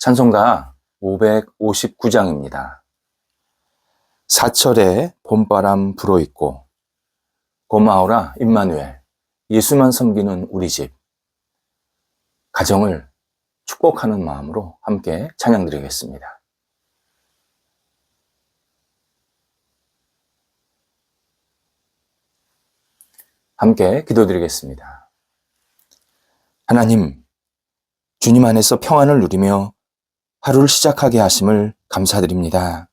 찬송가 559장입니다. 사철에 봄바람 불어있고 고마워라 임마누엘, 예수만 섬기는 우리 집. 가정을 축복하는 마음으로 함께 찬양드리겠습니다. 함께 기도드리겠습니다. 하나님, 주님 안에서 평안을 누리며 하루를 시작하게 하심을 감사드립니다.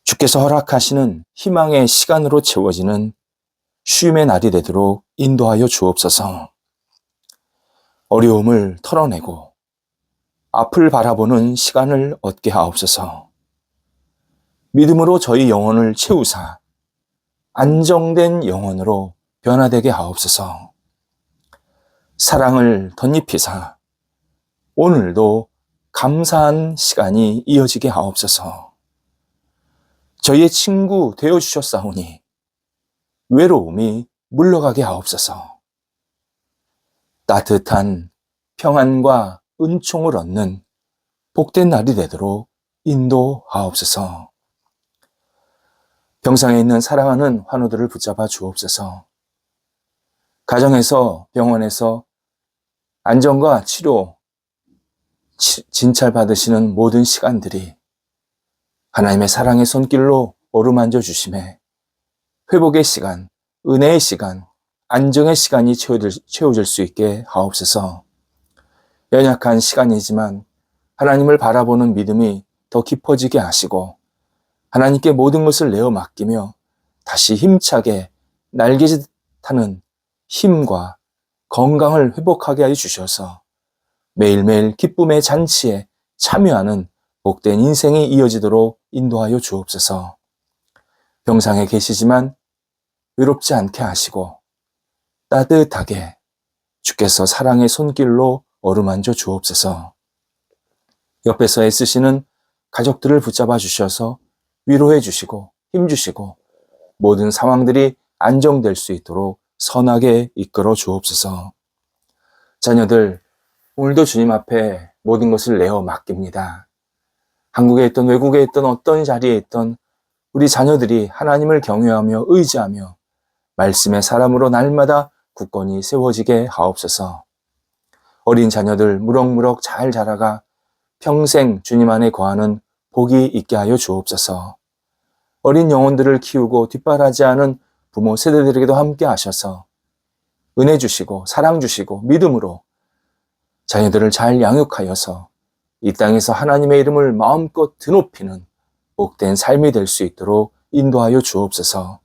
주께서 허락하시는 희망의 시간으로 채워지는 쉼의 날이 되도록 인도하여 주옵소서. 어려움을 털어내고 앞을 바라보는 시간을 얻게 하옵소서. 믿음으로 저희 영혼을 채우사 안정된 영혼으로 변화되게 하옵소서. 사랑을 덧입히사 오늘도 감사한 시간이 이어지게 하옵소서. 저희의 친구 되어주셨사오니 외로움이 물러가게 하옵소서. 따뜻한 평안과 은총을 얻는 복된 날이 되도록 인도하옵소서. 병상에 있는 사랑하는 환우들을 붙잡아 주옵소서. 가정에서, 병원에서 안정과 치료, 진찰 받으시는 모든 시간들이 하나님의 사랑의 손길로 어루만져 주심에 회복의 시간, 은혜의 시간, 안정의 시간이 채워질 수 있게 하옵소서. 연약한 시간이지만 하나님을 바라보는 믿음이 더 깊어지게 하시고 하나님께 모든 것을 내어 맡기며 다시 힘차게 날개짓 타는 힘과 건강을 회복하게 하여 주셔서 매일매일 기쁨의 잔치에 참여하는 복된 인생이 이어지도록 인도하여 주옵소서. 병상에 계시지만 외롭지 않게 하시고 따뜻하게 주께서 사랑의 손길로 어루만져 주옵소서. 옆에서 애쓰시는 가족들을 붙잡아 주셔서 위로해 주시고 힘 주시고 모든 상황들이 안정될 수 있도록 선하게 이끌어 주옵소서. 자녀들, 오늘도 주님 앞에 모든 것을 내어 맡깁니다. 한국에 있던 외국에 있던 어떤 자리에 있던 우리 자녀들이 하나님을 경외하며 의지하며 말씀의 사람으로 날마다 굳건히 세워지게 하옵소서. 어린 자녀들 무럭무럭 잘 자라가 평생 주님 안에 거하는 복이 있게 하여 주옵소서. 어린 영혼들을 키우고 뒷바라지 하는 부모 세대들에게도 함께 하셔서 은혜 주시고 사랑 주시고 믿음으로 자녀들을 잘 양육하여서 이 땅에서 하나님의 이름을 마음껏 드높이는 복된 삶이 될 수 있도록 인도하여 주옵소서.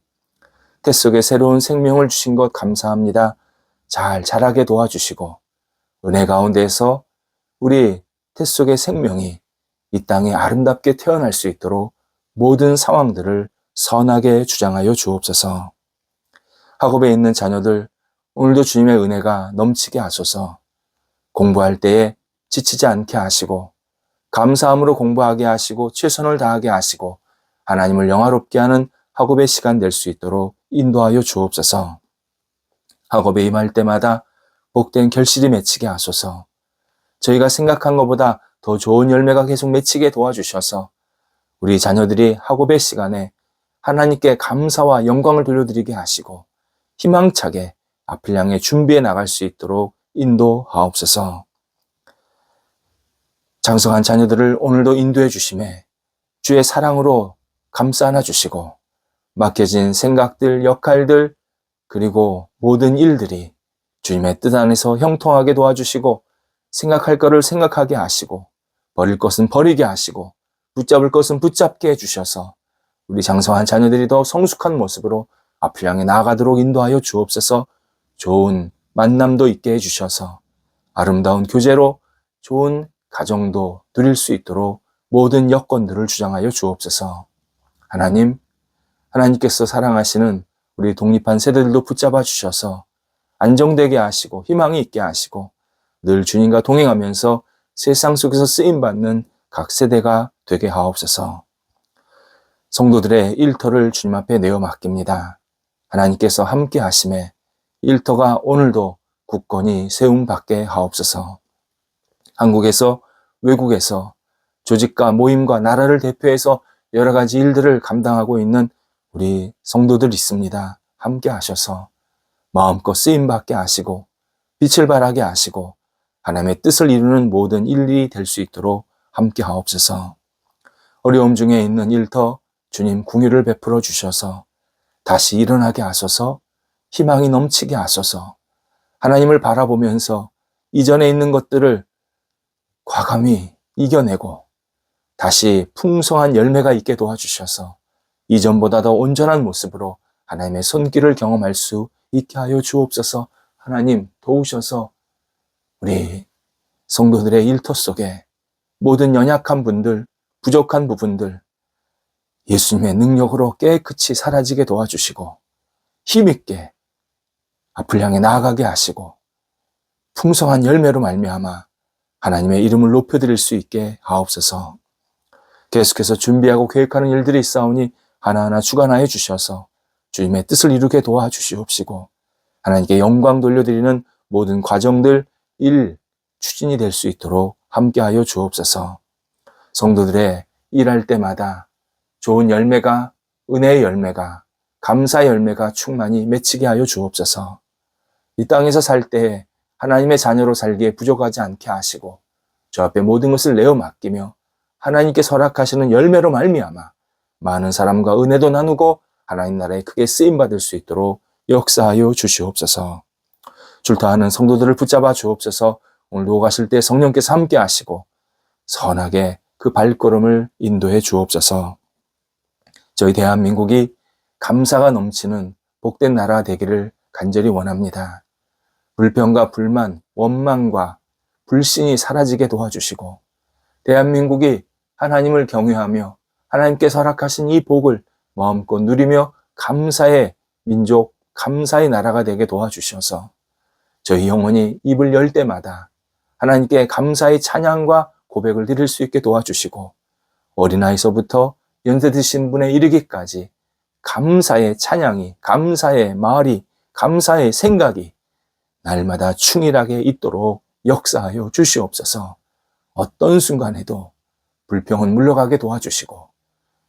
태 속에 새로운 생명을 주신 것 감사합니다. 잘 자라게 도와주시고 은혜 가운데에서 우리 태 속의 생명이 이 땅에 아름답게 태어날 수 있도록 모든 상황들을 선하게 주장하여 주옵소서. 학업에 있는 자녀들, 오늘도 주님의 은혜가 넘치게 하소서. 공부할 때에 지치지 않게 하시고 감사함으로 공부하게 하시고 최선을 다하게 하시고 하나님을 영화롭게 하는 학업의 시간 될 수 있도록 인도하여 주옵소서. 학업에 임할 때마다 복된 결실이 맺히게 하소서. 저희가 생각한 것보다 더 좋은 열매가 계속 맺히게 도와주셔서 우리 자녀들이 학업의 시간에 하나님께 감사와 영광을 돌려드리게 하시고 희망차게 앞을 향해 준비해 나갈 수 있도록 인도하옵소서. 장성한 자녀들을 오늘도 인도해 주심에 주의 사랑으로 감싸 안아 주시고 맡겨진 생각들, 역할들 그리고 모든 일들이 주님의 뜻 안에서 형통하게 도와주시고 생각할 것을 생각하게 하시고 버릴 것은 버리게 하시고 붙잡을 것은 붙잡게 해주셔서 우리 장성한 자녀들이 더 성숙한 모습으로 앞을 향해 나아가도록 인도하여 주옵소서. 좋은 만남도 있게 해주셔서 아름다운 교제로 좋은 가정도 누릴 수 있도록 모든 여건들을 주장하여 주옵소서. 하나님, 하나님께서 사랑하시는 우리 독립한 세대들도 붙잡아 주셔서 안정되게 하시고 희망이 있게 하시고 늘 주님과 동행하면서 세상 속에서 쓰임받는 각 세대가 되게 하옵소서. 성도들의 일터를 주님 앞에 내어 맡깁니다. 하나님께서 함께 하심에 일터가 오늘도 굳건히 세움받게 하옵소서. 한국에서 외국에서 조직과 모임과 나라를 대표해서 여러 가지 일들을 감당하고 있는 우리 성도들 있습니다. 함께 하셔서 마음껏 쓰임받게 하시고 빛을 발하게 하시고 하나님의 뜻을 이루는 모든 일이 될 수 있도록 함께 하옵소서. 어려움 중에 있는 일터 주님 긍휼을 베풀어 주셔서 다시 일어나게 하소서. 희망이 넘치게 하소서. 하나님을 바라보면서 이전에 있는 것들을 과감히 이겨내고 다시 풍성한 열매가 있게 도와주셔서 이전보다 더 온전한 모습으로 하나님의 손길을 경험할 수 있게 하여 주옵소서. 하나님 도우셔서 우리 성도들의 일터 속에 모든 연약한 분들, 부족한 부분들 예수님의 능력으로 깨끗이 사라지게 도와주시고 힘있게 앞을 향해 나아가게 하시고 풍성한 열매로 말미암아 하나님의 이름을 높여드릴 수 있게 하옵소서. 계속해서 준비하고 계획하는 일들이 있사오니 하나하나 주관하여 주셔서 주님의 뜻을 이루게 도와주시옵시고 하나님께 영광 돌려드리는 모든 과정들, 일, 추진이 될 수 있도록 함께하여 주옵소서. 성도들의 일할 때마다 좋은 열매가, 은혜의 열매가, 감사의 열매가 충만히 맺히게 하여 주옵소서. 이 땅에서 살 때 하나님의 자녀로 살기에 부족하지 않게 하시고 저 앞에 모든 것을 내어 맡기며 하나님께 허락하시는 열매로 말미암아 많은 사람과 은혜도 나누고 하나님 나라에 크게 쓰임받을 수 있도록 역사하여 주시옵소서. 출타하는 성도들을 붙잡아 주옵소서. 오늘도 가실 때 성령께서 함께 하시고 선하게 그 발걸음을 인도해 주옵소서. 저희 대한민국이 감사가 넘치는 복된 나라 되기를 간절히 원합니다. 불평과 불만, 원망과 불신이 사라지게 도와주시고 대한민국이 하나님을 경외하며 하나님께서 허락하신 이 복을 마음껏 누리며 감사의 민족, 감사의 나라가 되게 도와주셔서 저희 영혼이 입을 열 때마다 하나님께 감사의 찬양과 고백을 드릴 수 있게 도와주시고 어린아이서부터 연세 드신 분에 이르기까지 감사의 찬양이, 감사의 말이, 감사의 생각이 날마다 충실하게 있도록 역사하여 주시옵소서. 어떤 순간에도 불평은 물러가게 도와주시고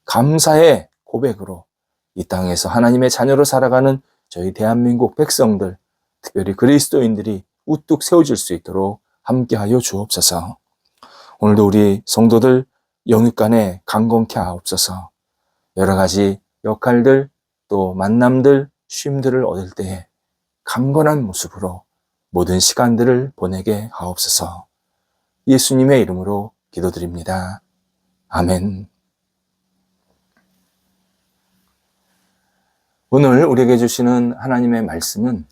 감사의 고백으로 이 땅에서 하나님의 자녀로 살아가는 저희 대한민국 백성들, 특별히 그리스도인들이 우뚝 세워질 수 있도록 함께하여 주옵소서. 오늘도 우리 성도들 영육간에 강건케 하옵소서. 여러 가지 역할들 또 만남들, 쉼들을 얻을 때에 강건한 모습으로 모든 시간들을 보내게 하옵소서. 예수님의 이름으로 기도드립니다. 아멘. 오늘 우리에게 주시는 하나님의 말씀은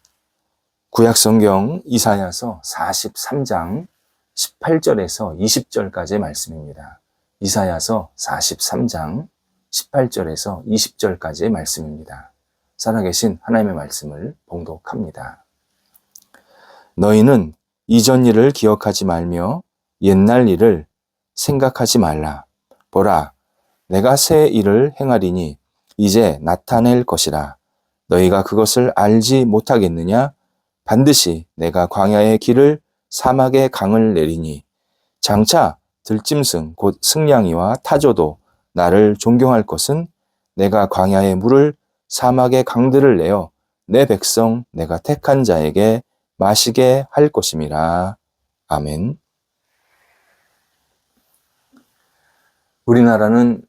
구약성경 이사야서 43장 18절에서 20절까지의 말씀입니다. 이사야서 43장 18절에서 20절까지의 말씀입니다. 살아계신 하나님의 말씀을 봉독합니다. 너희는 이전 일을 기억하지 말며 옛날 일을 생각하지 말라. 보라, 내가 새 일을 행하리니 이제 나타낼 것이라. 너희가 그것을 알지 못하겠느냐? 반드시 내가 광야의 길을 사막의 강을 내리니 장차 들짐승 곧 승냥이와 타조도 나를 존경할 것은 내가 광야의 물을 사막의 강들을 내어 내 백성 내가 택한 자에게 마시게 할 것임이라. 아멘. 우리나라는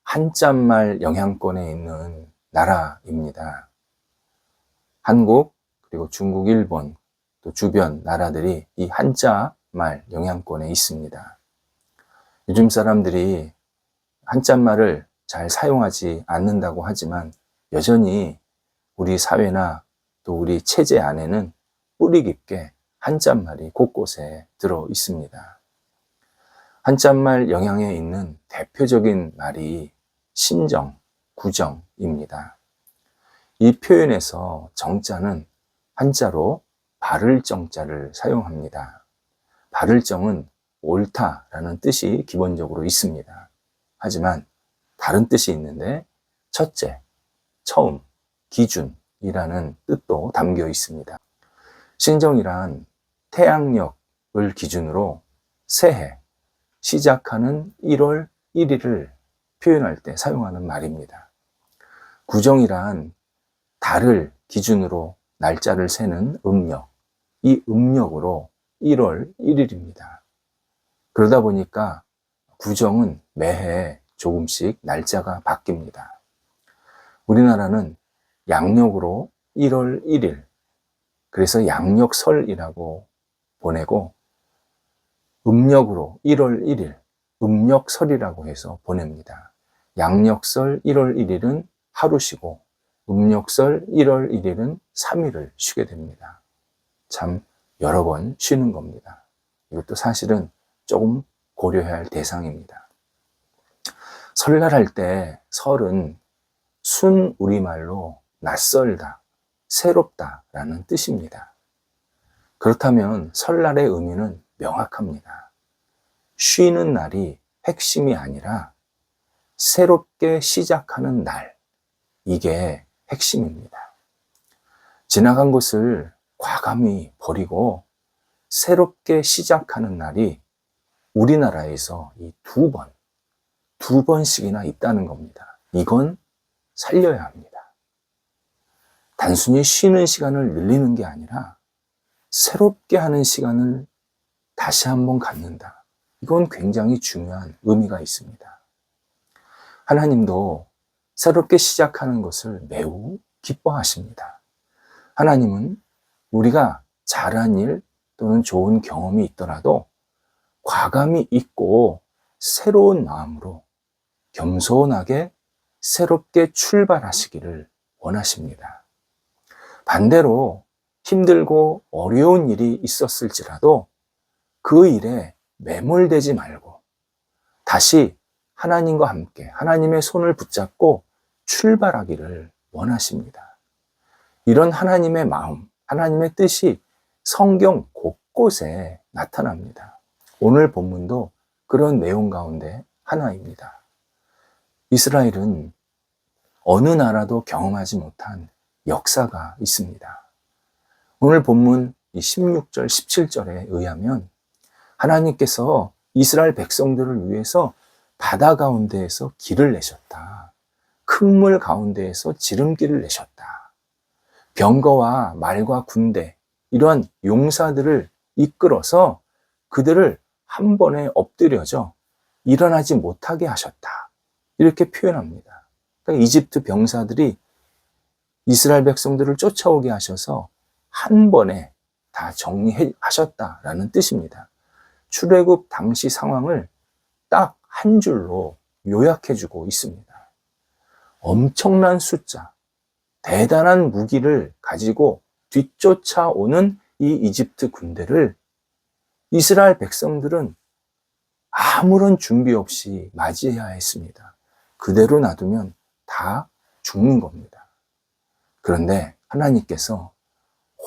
한자말 영향권에 있는 나라입니다. 한국, 그리고 중국, 일본, 또 주변 나라들이 이 한자말 영향권에 있습니다. 요즘 사람들이 한자말을 잘 사용하지 않는다고 하지만 여전히 우리 사회나 또 우리 체제 안에는 뿌리 깊게 한자말이 곳곳에 들어 있습니다. 한자말 영향에 있는 대표적인 말이 신정, 구정입니다. 이 표현에서 정자는 한자로 바를 정자를 사용합니다. 바를 정은 옳다라는 뜻이 기본적으로 있습니다. 하지만 다른 뜻이 있는데 첫째, 처음, 기준이라는 뜻도 담겨 있습니다. 신정이란 태양력을 기준으로 새해, 시작하는 1월 1일을 표현할 때 사용하는 말입니다. 구정이란 달을 기준으로 날짜를 세는 음력, 이 음력으로 1월 1일입니다. 그러다 보니까 구정은 매해 조금씩 날짜가 바뀝니다. 우리나라는 양력으로 1월 1일, 그래서 양력설이라고 보내고, 음력으로 1월 1일, 음력설이라고 해서 보냅니다. 양력설 1월 1일은 하루 쉬고, 음력설 1월 1일은 3일을 쉬게 됩니다. 참 여러 번 쉬는 겁니다. 이것도 사실은 조금 고려해야 할 대상입니다. 설날 할 때 설은 순 우리말로 낯설다, 새롭다 라는 뜻입니다. 그렇다면 설날의 의미는 명확합니다. 쉬는 날이 핵심이 아니라 새롭게 시작하는 날, 이게 핵심입니다. 지나간 것을 과감히 버리고 새롭게 시작하는 날이 우리나라에서 이 두 번씩이나 있다는 겁니다. 이건 살려야 합니다. 단순히 쉬는 시간을 늘리는 게 아니라 새롭게 하는 시간을 다시 한번 갖는다. 이건 굉장히 중요한 의미가 있습니다. 하나님도 새롭게 시작하는 것을 매우 기뻐하십니다. 하나님은 우리가 잘한 일 또는 좋은 경험이 있더라도 과감히 잊고 새로운 마음으로 겸손하게 새롭게 출발하시기를 원하십니다. 반대로 힘들고 어려운 일이 있었을지라도 그 일에 매몰되지 말고 다시 하나님과 함께 하나님의 손을 붙잡고 출발하기를 원하십니다. 이런 하나님의 마음, 하나님의 뜻이 성경 곳곳에 나타납니다. 오늘 본문도 그런 내용 가운데 하나입니다. 이스라엘은 어느 나라도 경험하지 못한 역사가 있습니다. 오늘 본문 16절, 17절에 의하면 하나님께서 이스라엘 백성들을 위해서 바다 가운데에서 길을 내셨다. 큰 물 가운데에서 지름길을 내셨다. 병거와 말과 군대, 이러한 용사들을 이끌어서 그들을 한 번에 엎드려져 일어나지 못하게 하셨다. 이렇게 표현합니다. 그러니까 이집트 병사들이 이스라엘 백성들을 쫓아오게 하셔서 한 번에 다 정리하셨다라는 뜻입니다. 출애굽 당시 상황을 딱 한 줄로 요약해주고 있습니다. 엄청난 숫자, 대단한 무기를 가지고 뒤쫓아오는 이 이집트 군대를 이스라엘 백성들은 아무런 준비 없이 맞이해야 했습니다. 그대로 놔두면 다 죽는 겁니다. 그런데 하나님께서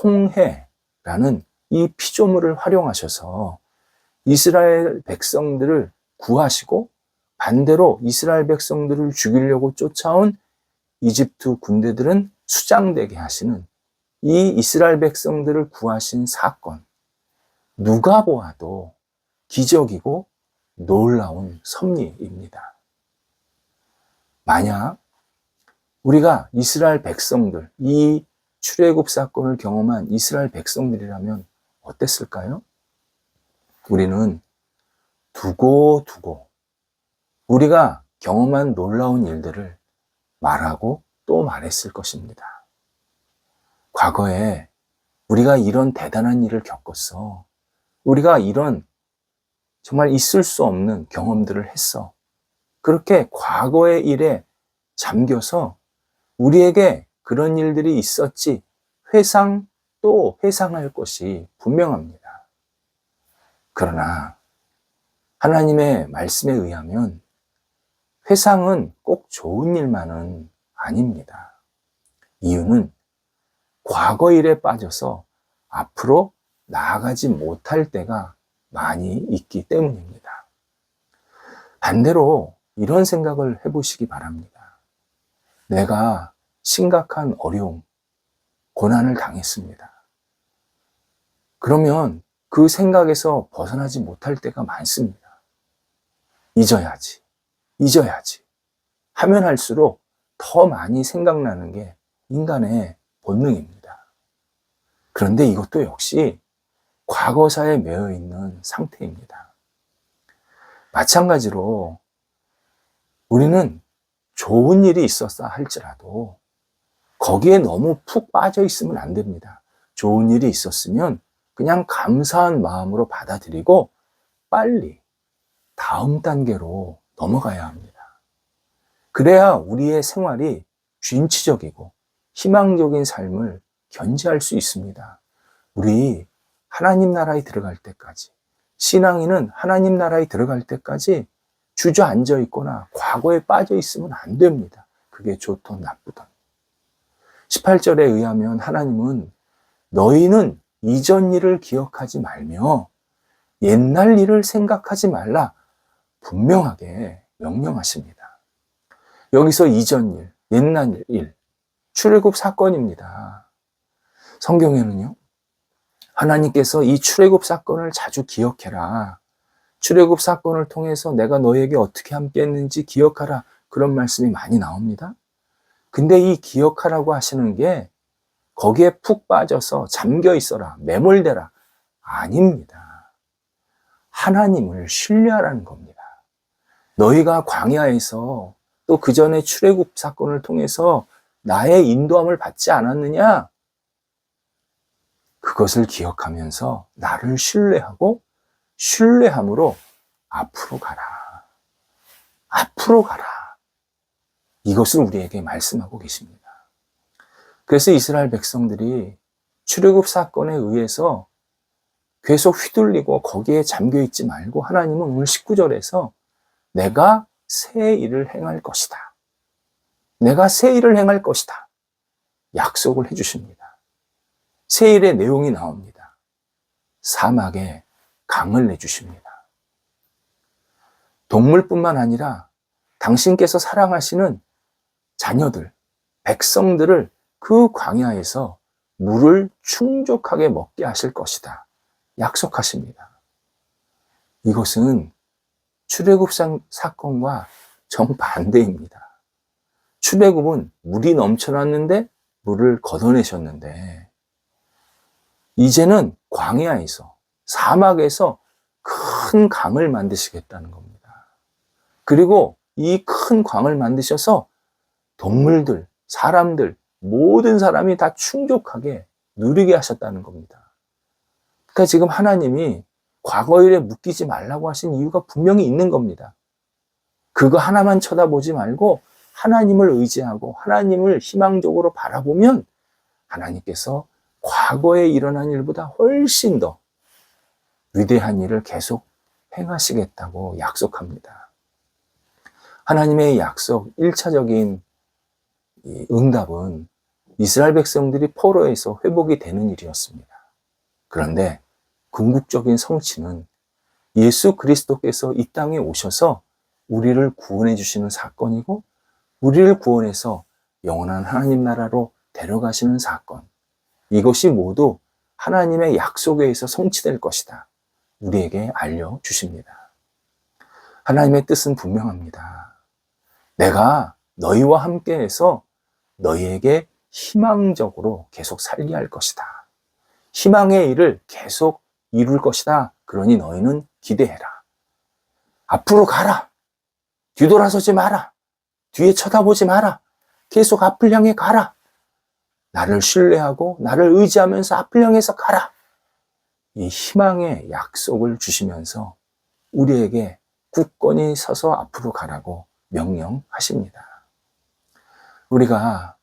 홍해라는 이 피조물을 활용하셔서 이스라엘 백성들을 구하시고 반대로 이스라엘 백성들을 죽이려고 쫓아온 이집트 군대들은 수장되게 하시는 이 이스라엘 백성들을 구하신 사건, 누가 보아도 기적이고 놀라운 섭리입니다. 만약 우리가 이스라엘 백성들, 이 출애굽 사건을 경험한 이스라엘 백성들이라면 어땠을까요? 우리는 두고두고 우리가 경험한 놀라운 일들을 말하고 또 말했을 것입니다. 과거에 우리가 이런 대단한 일을 겪었어. 우리가 이런 정말 있을 수 없는 경험들을 했어. 그렇게 과거의 일에 잠겨서 우리에게 그런 일들이 있었지 회상 또 회상할 것이 분명합니다. 그러나 하나님의 말씀에 의하면 회상은 꼭 좋은 일만은 아닙니다. 이유는 과거 일에 빠져서 앞으로 나아가지 못할 때가 많이 있기 때문입니다. 반대로 이런 생각을 해보시기 바랍니다. 내가 심각한 어려움, 고난을 당했습니다. 그러면 그 생각에서 벗어나지 못할 때가 많습니다. 잊어야지, 잊어야지 하면 할수록 더 많이 생각나는 게 인간의 본능입니다. 그런데 이것도 역시 과거사에 매여 있는 상태입니다. 마찬가지로 우리는 좋은 일이 있었다 할지라도 거기에 너무 푹 빠져 있으면 안 됩니다. 좋은 일이 있었으면 그냥 감사한 마음으로 받아들이고 빨리 다음 단계로 넘어가야 합니다. 그래야 우리의 생활이 균치적이고 희망적인 삶을 견지할 수 있습니다. 우리 하나님 나라에 들어갈 때까지, 신앙인은 하나님 나라에 들어갈 때까지 주저앉아 있거나 과거에 빠져 있으면 안 됩니다. 그게 좋든 나쁘든. 18절에 의하면 하나님은 너희는 이전 일을 기억하지 말며 옛날 일을 생각하지 말라 분명하게 명령하십니다. 여기서 이전 일, 옛날 일, 출애굽 사건입니다. 성경에는요, 하나님께서 이 출애굽 사건을 자주 기억해라. 출애굽 사건을 통해서 내가 너에게 어떻게 함께 했는지 기억하라. 그런 말씀이 많이 나옵니다. 근데 이 기억하라고 하시는 게 거기에 푹 빠져서 잠겨 있어라, 매몰되라. 아닙니다. 하나님을 신뢰하라는 겁니다. 너희가 광야에서 또 그 전에 출애굽 사건을 통해서 나의 인도함을 받지 않았느냐? 그것을 기억하면서 나를 신뢰하고 신뢰함으로 앞으로 가라. 앞으로 가라. 이것을 우리에게 말씀하고 계십니다. 그래서 이스라엘 백성들이 출애굽 사건에 의해서 계속 휘둘리고 거기에 잠겨 있지 말고 하나님은 오늘 19절에서 내가 새 일을 행할 것이다. 내가 새 일을 행할 것이다. 약속을 해주십니다. 새 일의 내용이 나옵니다. 사막에 강을 내주십니다. 동물뿐만 아니라 당신께서 사랑하시는 자녀들, 백성들을 그 광야에서 물을 충족하게 먹게 하실 것이다. 약속하십니다. 이것은 출애굽 사건과 정반대입니다. 출애굽은 물이 넘쳐났는데 물을 걷어내셨는데 이제는 광야에서 사막에서 큰 강을 만드시겠다는 겁니다. 그리고 이 큰 강을 만드셔서 동물들, 사람들, 모든 사람이 다 충족하게 누리게 하셨다는 겁니다. 그러니까 지금 하나님이 과거 일에 묶이지 말라고 하신 이유가 분명히 있는 겁니다. 그거 하나만 쳐다보지 말고 하나님을 의지하고 하나님을 희망적으로 바라보면 하나님께서 과거에 일어난 일보다 훨씬 더 위대한 일을 계속 행하시겠다고 약속합니다. 하나님의 약속 1차적인 응답은 이스라엘 백성들이 포로에서 회복이 되는 일이었습니다. 그런데 궁극적인 성취는 예수 그리스도께서 이 땅에 오셔서 우리를 구원해 주시는 사건이고 우리를 구원해서 영원한 하나님 나라로 데려가시는 사건. 이것이 모두 하나님의 약속에 의해서 성취될 것이다. 우리에게 알려주십니다. 하나님의 뜻은 분명합니다. 내가 너희와 함께해서 너희에게 희망적으로 계속 살게 할 것이다. 희망의 일을 계속 이룰 것이다. 그러니 너희는 기대해라. 앞으로 가라. 뒤돌아서지 마라. 뒤에 쳐다보지 마라. 계속 앞을 향해 가라. 나를 신뢰하고 나를 의지하면서 앞을 향해서 가라. 이 희망의 약속을 주시면서 우리에게 굳건히 서서 앞으로 가라고 명령하십니다. 우리가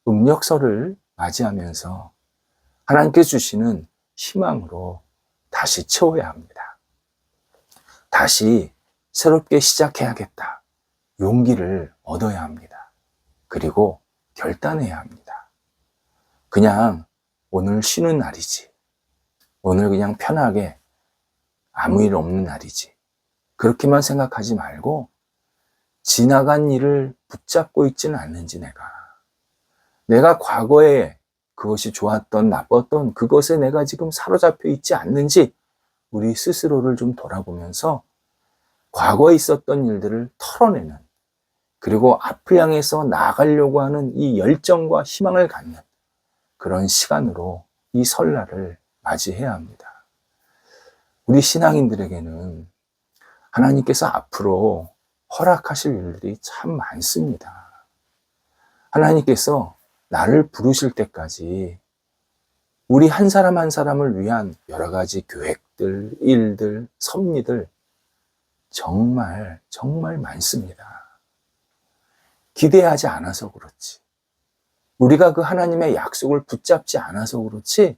음력설을 맞이하면서 하나님께서 주시는 희망으로 다시 채워야 합니다. 다시 새롭게 시작해야겠다. 용기를 얻어야 합니다. 그리고 결단해야 합니다. 그냥 오늘 쉬는 날이지. 오늘 그냥 편하게 아무 일 없는 날이지. 그렇게만 생각하지 말고 지나간 일을 붙잡고 있지는 않는지 내가 과거에 그것이 좋았던 나빴던 그것에 내가 지금 사로잡혀 있지 않는지 우리 스스로를 좀 돌아보면서 과거에 있었던 일들을 털어내는, 그리고 앞을 향해서 나아가려고 하는 이 열정과 희망을 갖는 그런 시간으로 이 설날을 맞이해야 합니다. 우리 신앙인들에게는 하나님께서 앞으로 허락하실 일들이 참 많습니다. 하나님께서 나를 부르실 때까지 우리 한 사람 한 사람을 위한 여러 가지 계획들, 일들, 섭리들 정말 많습니다. 기대하지 않아서 그렇지, 우리가 그 하나님의 약속을 붙잡지 않아서 그렇지,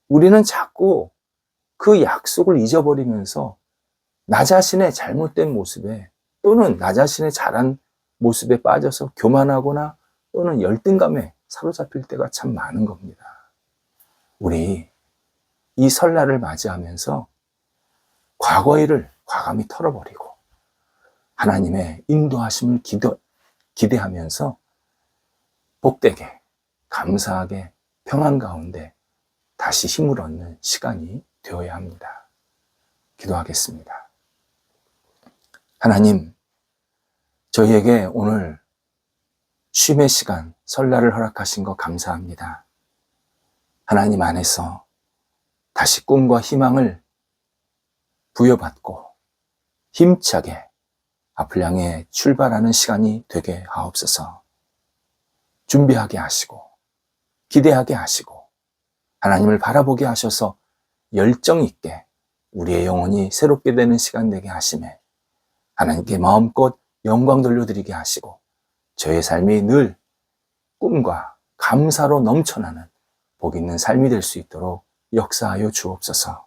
우리는 자꾸 그 약속을 잊어버리면서 나 자신의 잘못된 모습에, 또는 나 자신의 잘한 모습에 빠져서 교만하거나 또는 열등감에 사로잡힐 때가 참 많은 겁니다. 우리 이 설날을 맞이하면서 과거 일을 과감히 털어버리고 하나님의 인도하심을 기대하면서 복되게, 감사하게, 평안 가운데 다시 힘을 얻는 시간이 되어야 합니다. 기도하겠습니다. 하나님, 저희에게 오늘 쉼의 시간, 설날을 허락하신 거 감사합니다. 하나님 안에서 다시 꿈과 희망을 부여받고 힘차게 앞을 향해 출발하는 시간이 되게 하옵소서. 준비하게 하시고 기대하게 하시고 하나님을 바라보게 하셔서 열정 있게 우리의 영혼이 새롭게 되는 시간 되게 하시매 하나님께 마음껏 영광 돌려드리게 하시고 저의 삶이 늘 꿈과 감사로 넘쳐나는 복 있는 삶이 될 수 있도록 역사하여 주옵소서.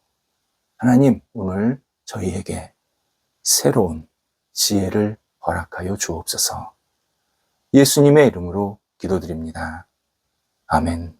하나님, 오늘 저희에게 새로운 지혜를 허락하여 주옵소서. 예수님의 이름으로 기도드립니다. 아멘.